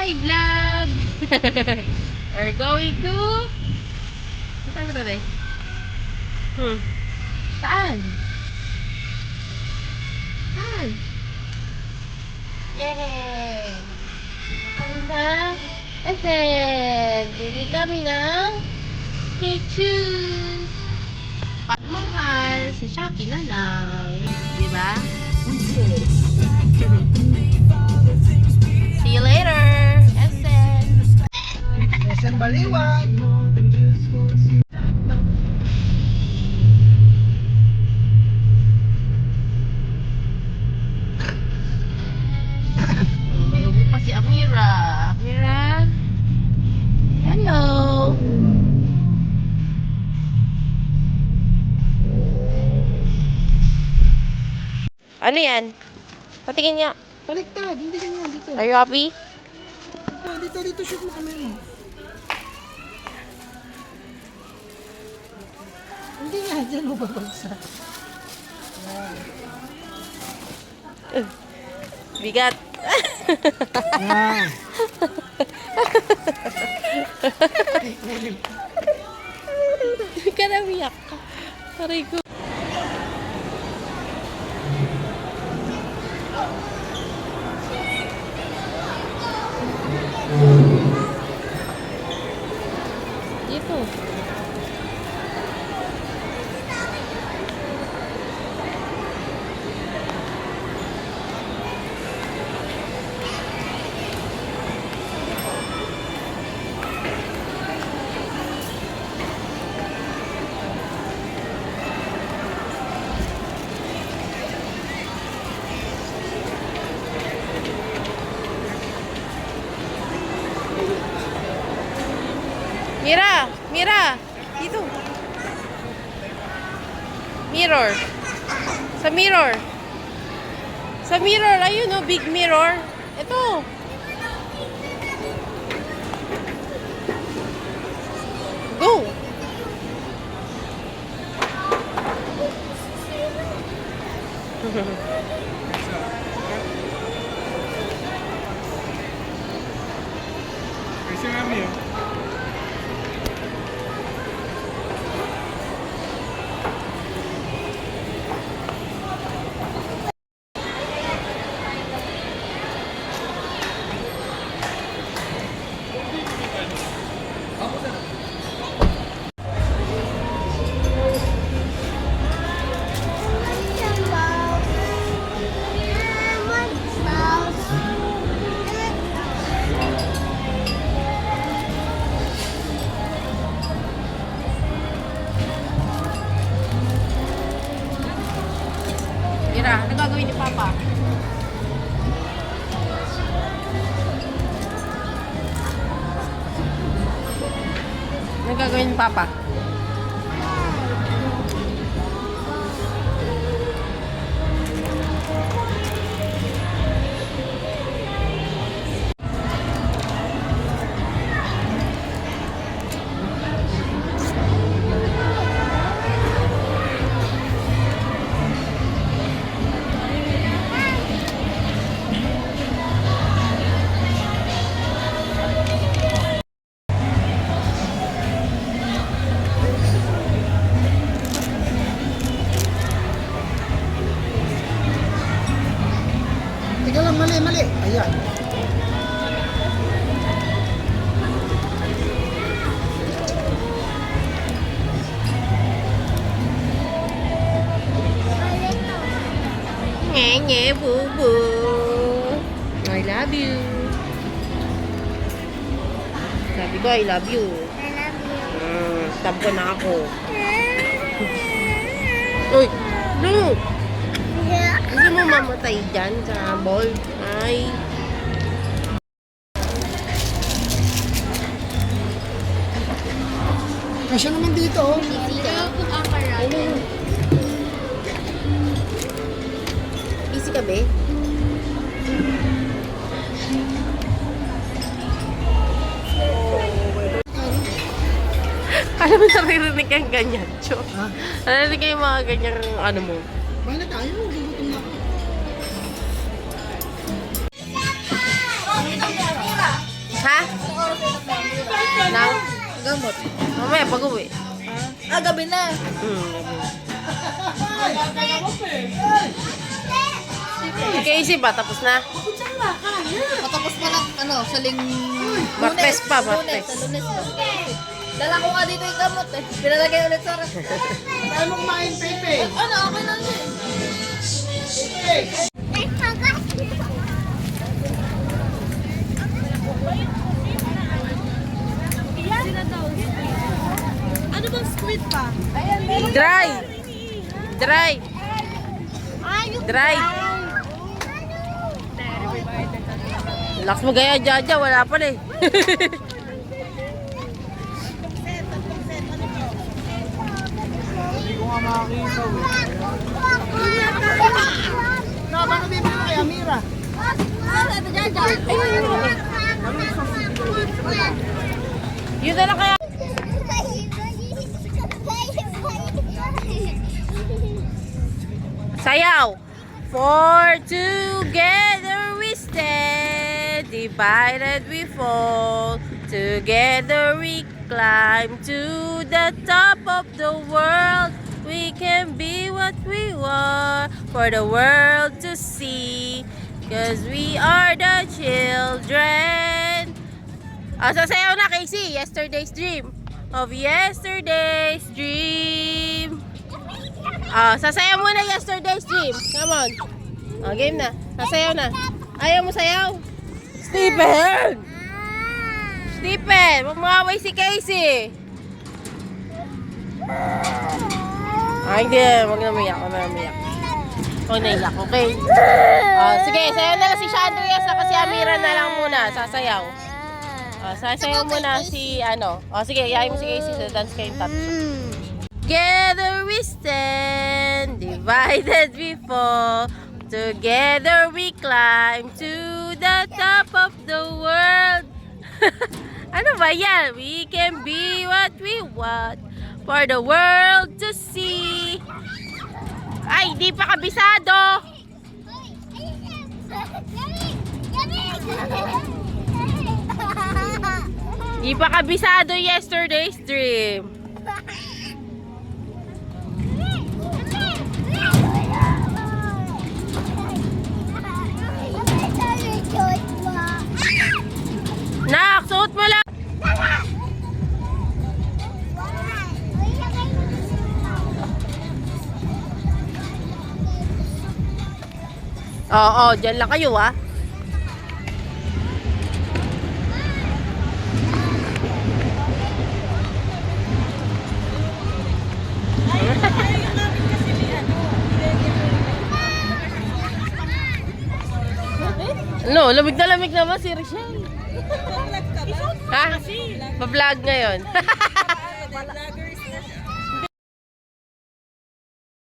Hi, vlog! We're going to... Saan ba ito? Saan? Saan? Yay! Ano na? Esen! Bili kami ng pictures! Pagmahal sa Shopee na lang. Diba? See you later! Esen! Esen Baliwan. Bago pa si Amira. Amira? Hello! Ano yan? Patingin niya. Baliktad, hindi ganyan dito. Are you happy? Dito, shoot mo kami mo. Hindi nga, dyan mo babagsak. Bigat. Ah. Hindi ka namiyak ka. Aray ko. Dito. Mira! Mira! Dito. Mirror. Sa mirror. Sa mirror. Ayun o, big mirror. Ito. Go! Kasi kami yun. Mira, ano gagawin ni Papa? Ano gagawin ni Papa? Teka lang, mali. Ayan. Nye, bubu. I love you. Sabi ko, I love you. Stab ko na ako. Uy, no! Hindi mo mamatay dyan sa ball. Ay. Kasya naman dito, oh. Busy ka, be? Alam mo, naririnig kang ganyan, Cho. Ha? Naririnig ka yung mga ganyang ano mo. Bahala tayo, gugutom na ako. Ha? Nang? Gamot. Mamaya pag-uwi. Ah, gabi na. Si Casey ba? Tapos na? Patapos pa ng saling... Martes pa, Lunes, Martes. sa Lunes pa. Dala ko nga dito yung gamot eh. Pinalagay ulit sa ref. Kaya mo kumain, Pepe. Ano, okay lang yun. Ano bang squid pa? Dry! Dry! Dry! Lakas mo gaya, Jaja. Wala pa eh. Hindi ko nga makakita. Ano bibili na kay Amira? Yun na lang kaya. Sayaw! For together we stand, divided we fall, together we climb to the top of the world. We can be what we want for the world to see, cause we are the children. Sasayaw na, Casey. Yesterday's dream. Of yesterday's dream. Sasayaw mo na yesterday's dream. Come on. Game na. Sasayaw na. Ayaw mo sayaw? Stephen! Stephen! Mamaway si Casey. Hindi. Huwag na umiyak. Huwag na umiyak. Huwag na iyak, okay? Sige, sayaw na lang si Chandria kasi Amira na lang muna. Sasayaw. Sasayaw muna si sige, iyayin mo si Casey sa dance kayong tatlo. Together we stand, divided we fall, together we climb to the top of the world. Ano ba yan? We can be what we want for the world to see. Ay, di pa kabisado. Di pa kabisado yesterday's dream. Nak, suot mo lang. Oo, dyan lang kayo ah. No, lamig na lamig naman si Richelle. Ha? Pa-vlog ngayon.